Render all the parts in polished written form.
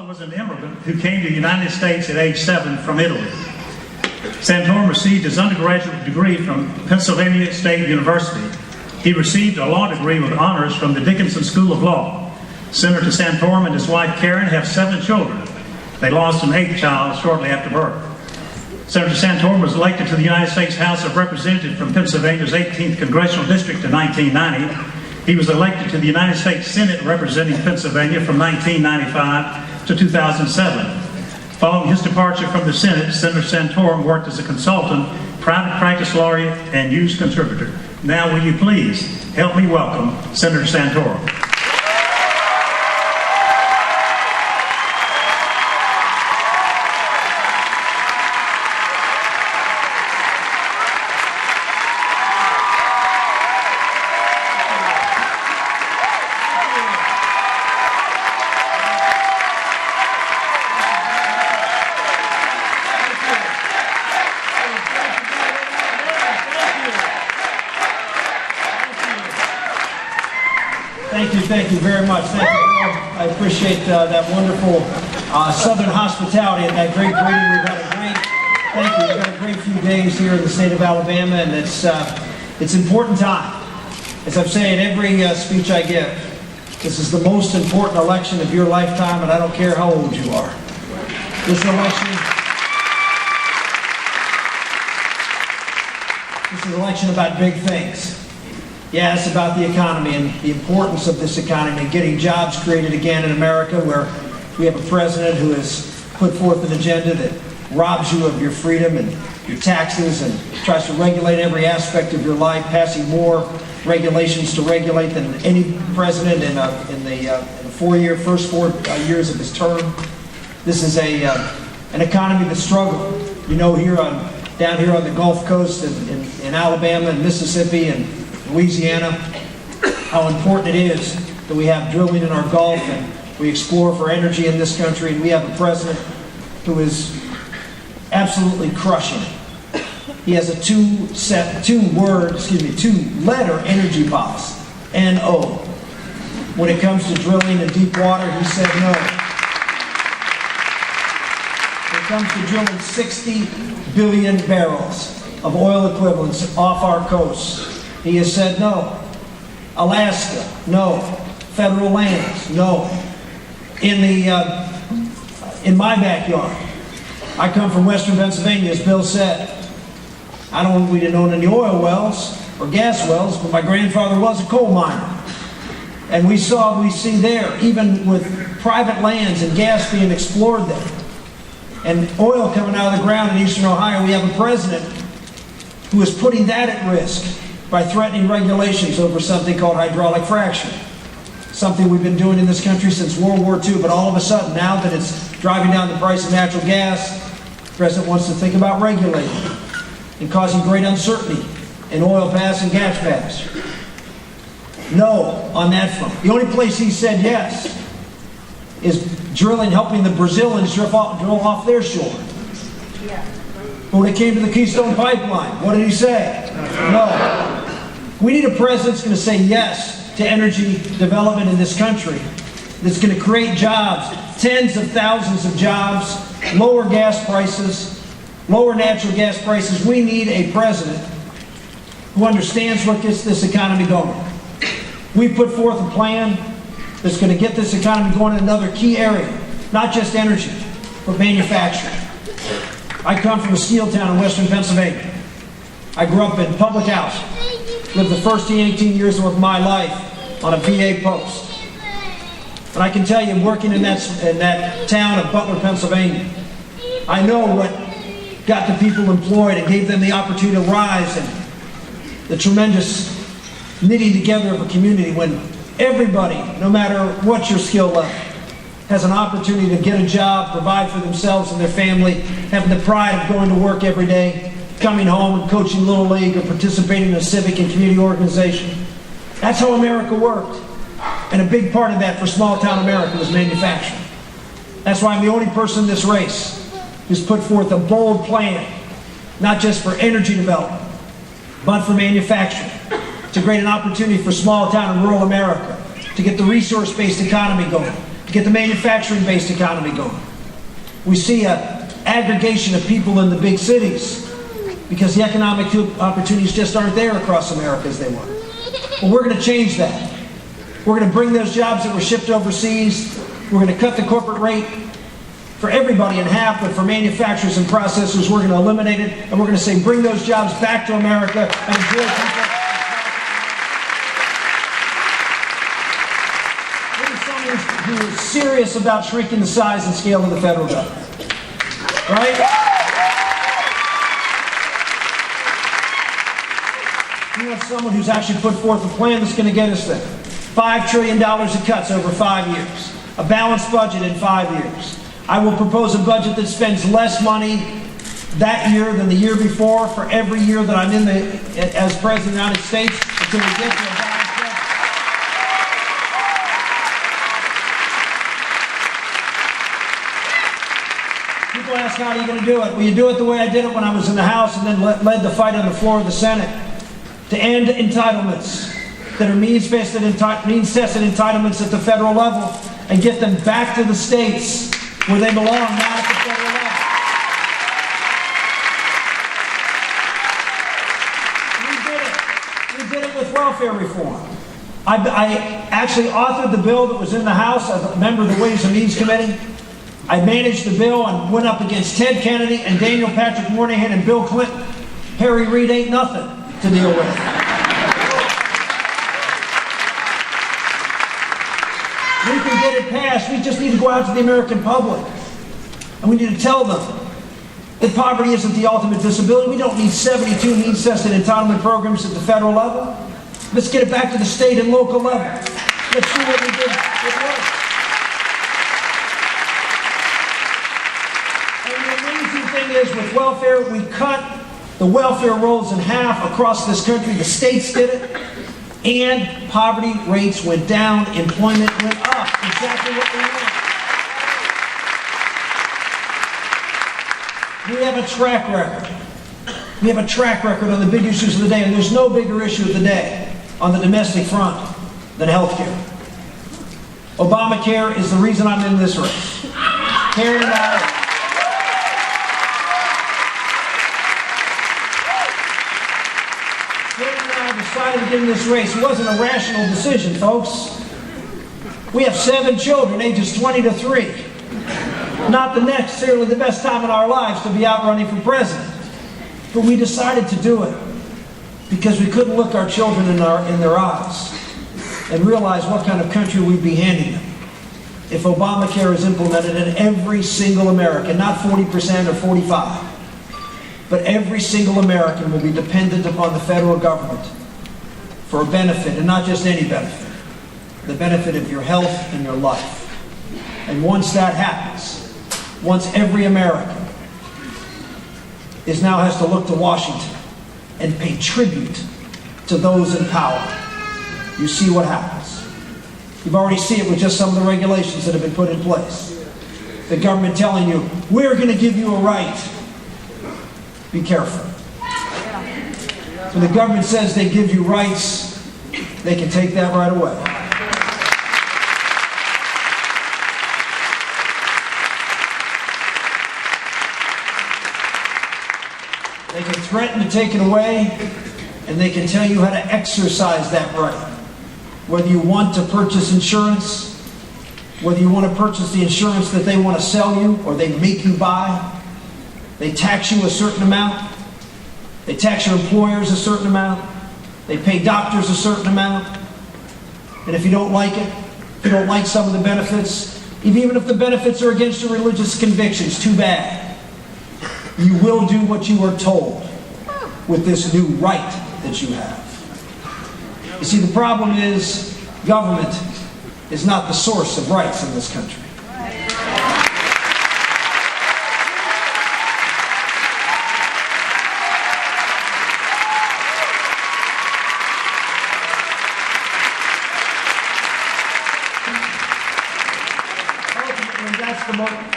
was an immigrant who came to the United States at age 7 from Italy. Santorum received his undergraduate degree from Pennsylvania State University. He received a law degree with honors from the Dickinson School of Law. Senator Santorum and his wife Karen have 7 children. They lost an 8th child shortly after birth. Senator Santorum was elected to the United States House of Representatives from Pennsylvania's 18th Congressional District in 1990. He was elected to the United States Senate representing Pennsylvania from 1995 to 2007. Following his departure from the Senate, Senator Santorum worked as a consultant, private practice lawyer, and news contributor. Now will you please help me welcome Senator Santorum. Thank you very much. Thank you, Bill. I appreciate that wonderful Southern hospitality and that great greeting. We've had a great few days here in the state of Alabama, and it's an important time. As I've said in every speech I give, this is the most important election of your lifetime, and I don't care how old you are. This is an election about big things. Yeah, it's about the economy and the importance of this economy and getting jobs created again in America, where we have a president who has put forth an agenda that robs you of your freedom and your taxes and tries to regulate every aspect of your life, passing more regulations to regulate than any president in the first 4 years of his term. This is an economy that struggled. You know, down here on the Gulf Coast in Alabama and Mississippi and Louisiana, how important it is that we have drilling in our Gulf and we explore for energy in this country, and we have a president who is absolutely crushing it. He has a two-letter energy policy, N-O. When it comes to drilling in deep water, he said no. When it comes to drilling 60 billion barrels of oil equivalents off our coast, he has said no. Alaska, no. Federal lands, no. In my backyard, I come from western Pennsylvania, as Bill said. We didn't own any oil wells or gas wells, but my grandfather was a coal miner. And we see there, even with private lands and gas being explored there, and oil coming out of the ground in eastern Ohio, we have a president who is putting that at risk by threatening regulations over something called hydraulic fracturing. Something we've been doing in this country since World War II, but all of a sudden, now that it's driving down the price of natural gas, the president wants to think about regulating and causing great uncertainty in oil paths and gas paths. No on that front. The only place he said yes is helping the Brazilians drill off their shore. But when it came to the Keystone Pipeline, what did he say? No. We need a president that's going to say yes to energy development in this country, that's going to create jobs, tens of thousands of jobs, lower gas prices, lower natural gas prices. We need a president who understands what gets this economy going. We put forth a plan that's going to get this economy going in another key area, not just energy, but manufacturing. I come from a steel town in western Pennsylvania. I grew up in public housing. Lived the first 18 years of my life on a VA post. And I can tell you, working in that town of Butler, Pennsylvania, I know what got the people employed and gave them the opportunity to rise, and the tremendous knitting together of a community when everybody, no matter what your skill level, has an opportunity to get a job, provide for themselves and their family, having the pride of going to work every day, coming home and coaching Little League or participating in a civic and community organization. That's how America worked. And a big part of that for small town America was manufacturing. That's why I'm the only person in this race who's put forth a bold plan, not just for energy development, but for manufacturing, to create an opportunity for small town and rural America, to get the resource-based economy going, to get the manufacturing-based economy going. We see an aggregation of people in the big cities because the economic opportunities just aren't there across America as they were. But we're going to change that. We're going to bring those jobs that were shipped overseas. We're going to cut the corporate rate for everybody in half, but for manufacturers and processors, we're going to eliminate it, and we're going to say, bring those jobs back to America and employ people. We need someone who is serious about shrinking the size and scale of the federal government. Right? We want someone who's actually put forth a plan that's going to get us there. $5 trillion in cuts over 5 years. A balanced budget in 5 years. I will propose a budget that spends less money that year than the year before for every year that I'm as President of the United States until we get to a balanced budget. People ask, how are you going to do it? Well, you do it the way I did it when I was in the House and then led the fight on the floor of the Senate to end entitlements that are means-tested entitlements at the federal level and get them back to the states where they belong, not at the federal level. We did it with welfare reform. I actually authored the bill that was in the House as a member of the Ways and Means Committee. I managed the bill and went up against Ted Kennedy and Daniel Patrick Moynihan and Bill Clinton. Harry Reid ain't nothing to deal with. We can get it passed. We just need to go out to the American public. And we need to tell them that poverty isn't the ultimate disability. We don't need 72 means-tested entitlement programs at the federal level. Let's get it back to the state and local level. Let's do what we did. It worked. And the amazing thing is, with welfare, we cut the welfare rolls in half across this country. The states did it. And poverty rates went down, employment went up. Exactly what we want. We have a track record. We have a track record on the big issues of the day, and there's no bigger issue of the day on the domestic front than health care. Obamacare is the reason I'm in this race. Karen and I decided to get in this race. It wasn't a rational decision, folks. We have 7 children, ages 20 to 3. Not necessarily the best time in our lives to be out running for president. But we decided to do it because we couldn't look our children in their eyes and realize what kind of country we'd be handing them if Obamacare is implemented in every single American, not 40% or 45%, but every single American will be dependent upon the federal government for a benefit, and not just any benefit, the benefit of your health and your life. And once that happens, once every American now has to look to Washington and pay tribute to those in power, you see what happens. You've already seen it with just some of the regulations that have been put in place. The government telling you, we're going to give you a right. Be careful. When the government says they give you rights, they can take that right away. They can threaten to take it away, and they can tell you how to exercise that right. Whether you want to purchase insurance, whether you want to purchase the insurance that they want to sell you or they make you buy, they tax you a certain amount. They tax your employers a certain amount. They pay doctors a certain amount. And if you don't like it, if you don't like some of the benefits, even if the benefits are against your religious convictions, too bad. You will do what you are told with this new right that you have. You see, the problem is government is not the source of rights in this country.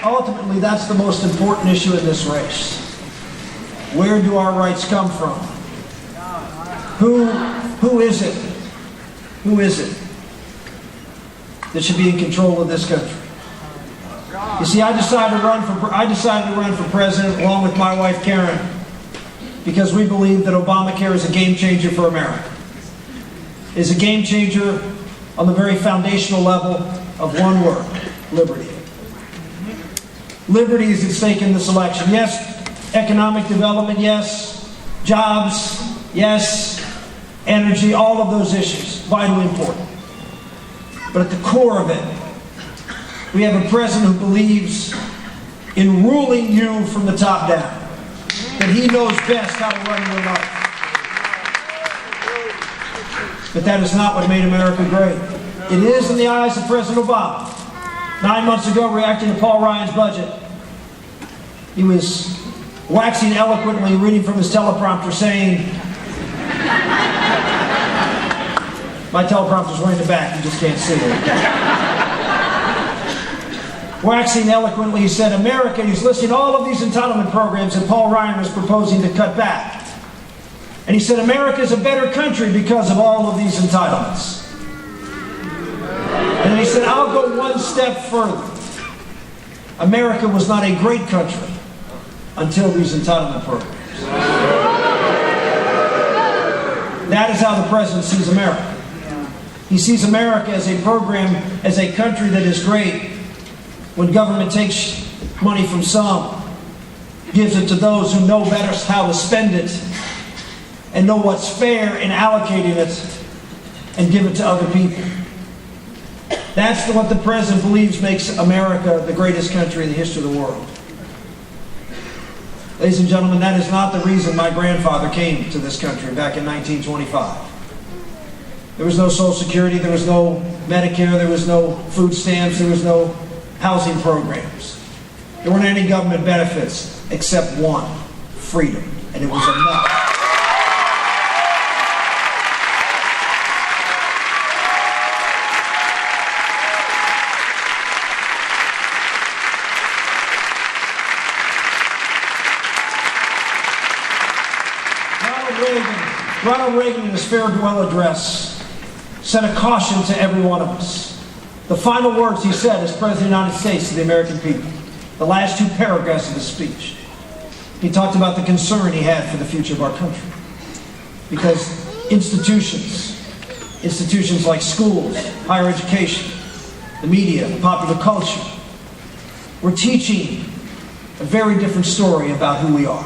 Ultimately, that's the most important issue in this race. Where do our rights come from? Who is it? Who is it that should be in control of this country? You see, I decided to run for president along with my wife Karen because we believe that Obamacare is a game changer for America. It is a game changer on the very foundational level of one word: liberty. Liberty is at stake in this election. Yes, economic development, yes, jobs, yes, energy, all of those issues, vitally important. But at the core of it, we have a president who believes in ruling you from the top down, that he knows best how to run your life. But that is not what made America great. It is in the eyes of President Obama. 9 months ago, reacting to Paul Ryan's budget, he was waxing eloquently, reading from his teleprompter, saying, my teleprompter's way in the back, you just can't see it. Waxing eloquently, he said, America, he's listing all of these entitlement programs that Paul Ryan was proposing to cut back. And he said, America is a better country because of all of these entitlements. And he said, I'll go one step further. America was not a great country until these entitlement programs. That is how the president sees America. He sees America as a program, as a country that is great when government takes money from some, gives it to those who know better how to spend it and know what's fair in allocating it, and give it to other people. That's what the president believes makes America the greatest country in the history of the world. Ladies and gentlemen, that is not the reason my grandfather came to this country back in 1925. There was no Social Security, there was no Medicare, there was no food stamps, there was no housing programs. There weren't any government benefits except one: freedom. And it was enough. Ronald Reagan, in his farewell address, sent a caution to every one of us. The final words he said as President of the United States to the American people, the last two paragraphs of his speech, he talked about the concern he had for the future of our country. Because institutions like schools, higher education, the media, popular culture, were teaching a very different story about who we are.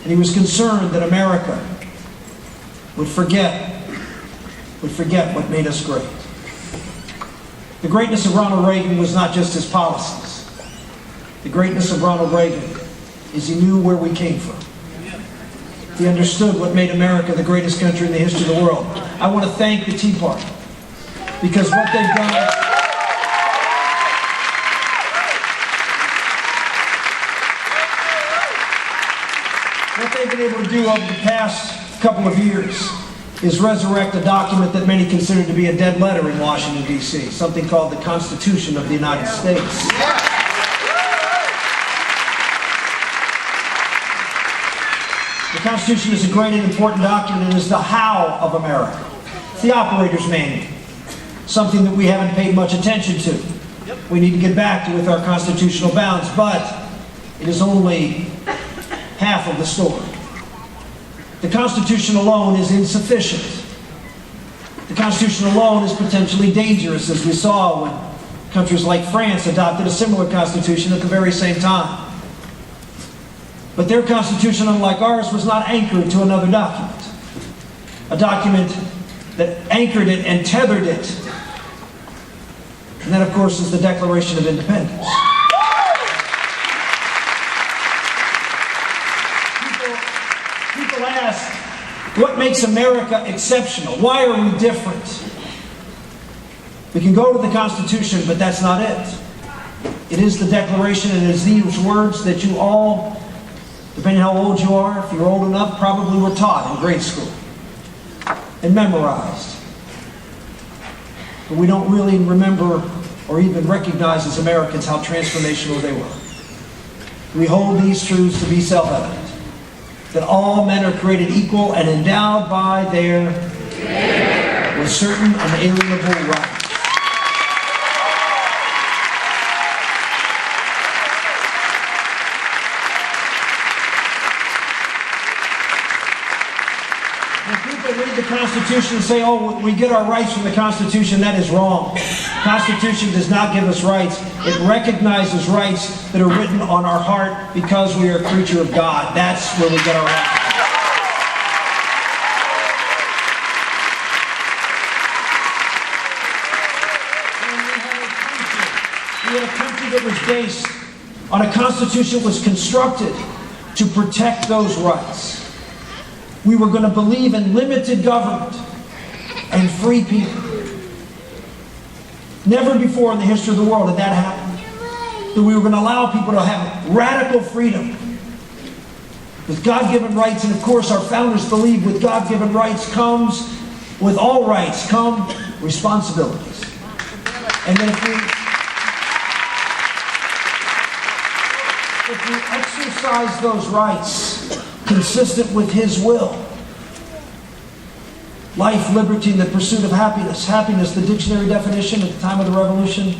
And he was concerned that America would forget what made us great. The greatness of Ronald Reagan was not just his policies. The greatness of Ronald Reagan is he knew where we came from. He understood what made America the greatest country in the history of the world. I want to thank the Tea Party, because what they've done, what they've been able to do over the past couple of years is resurrect a document that many consider to be a dead letter in Washington, D.C., something called the Constitution of the United States. The Constitution is a great and important document. It is the how of America. It's the operator's manual, something that we haven't paid much attention to. We need to get back to with our constitutional bounds, but it is only half of the story. The Constitution alone is insufficient. The Constitution alone is potentially dangerous, as we saw when countries like France adopted a similar constitution at the very same time. But their constitution, unlike ours, was not anchored to another document. A document that anchored it and tethered it. And that, of course, is the Declaration of Independence. People ask, what makes America exceptional? Why are we different? We can go to the Constitution, but that's not it. It is the Declaration, and it is these words that you all, depending on how old you are, if you're old enough, probably were taught in grade school and memorized. But we don't really remember or even recognize as Americans how transformational they were. We hold these truths to be self-evident, that all men are created equal and endowed by their with certain unalienable rights. Constitution and say, oh, we get our rights from the Constitution. That is wrong. The Constitution does not give us rights. It recognizes rights that are written on our heart because we are a creature of God. That's where we get our rights. We had a country that was based on a Constitution that was constructed to protect those rights. We were going to believe in limited government and free people. Never before in the history of the world had that happened. That we were going to allow people to have radical freedom with God-given rights. And of course, our founders believed with God-given rights comes, with all rights come responsibilities. And then if we exercise those rights consistent with His will, life, liberty, and the pursuit of happiness. Happiness, the dictionary definition at the time of the Revolution,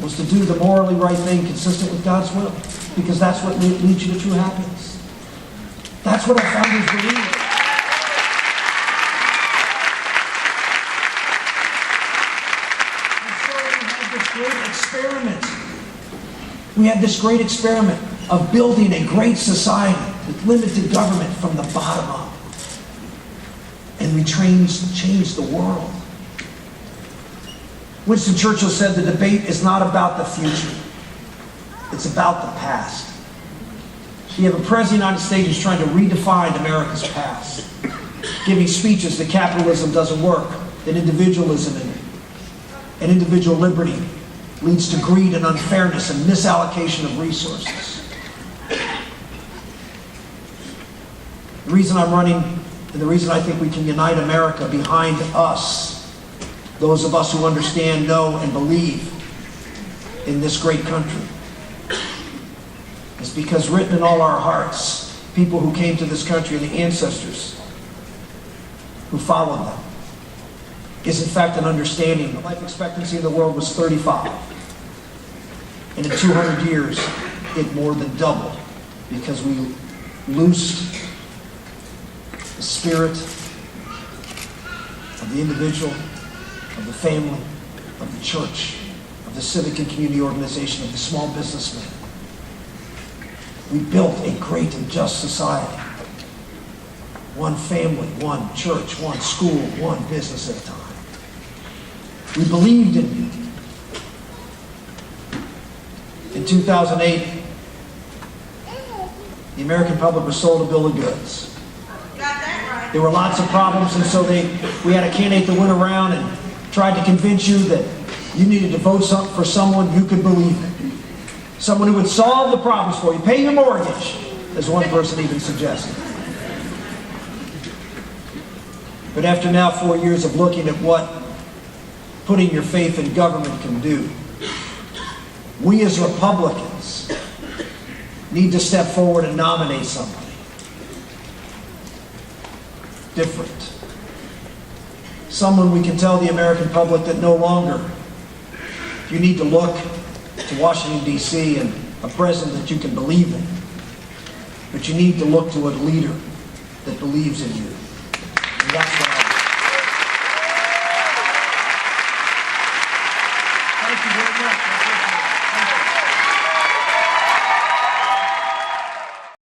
was to do the morally right thing consistent with God's will, because that's what leads you to true happiness. That's what our founders believed. And so we had this great experiment. We had this great experiment of building a great society with limited government from the bottom up. And we changed the world. Winston Churchill said the debate is not about the future. It's about the past. You have a president of the United States who's trying to redefine America's past, giving speeches that capitalism doesn't work, that individualism and individual liberty leads to greed and unfairness and misallocation of resources. The reason I'm running, and the reason I think we can unite America behind us, those of us who understand, know, and believe in this great country, is because written in all our hearts, people who came to this country and the ancestors who followed them, is in fact an understanding. The life expectancy in the world was 35. And in 200 years, it more than doubled because we loosed the spirit of the individual, of the family, of the church, of the civic and community organization, of the small businessman. We built a great and just society. One family, one church, one school, one business at a time. We believed in you. In 2008, the American public was sold a bill of goods. There were lots of problems, and so we had a candidate that went around and tried to convince you that you needed to vote for someone you could believe in. Someone who would solve the problems for you, pay your mortgage, as one person even suggested. But after now 4 years of looking at what putting your faith in government can do, we as Republicans need to step forward and nominate somebody different. Someone we can tell the American public that no longer you need to look to Washington, D.C. and a president that you can believe in, but you need to look to a leader that believes in you. And that's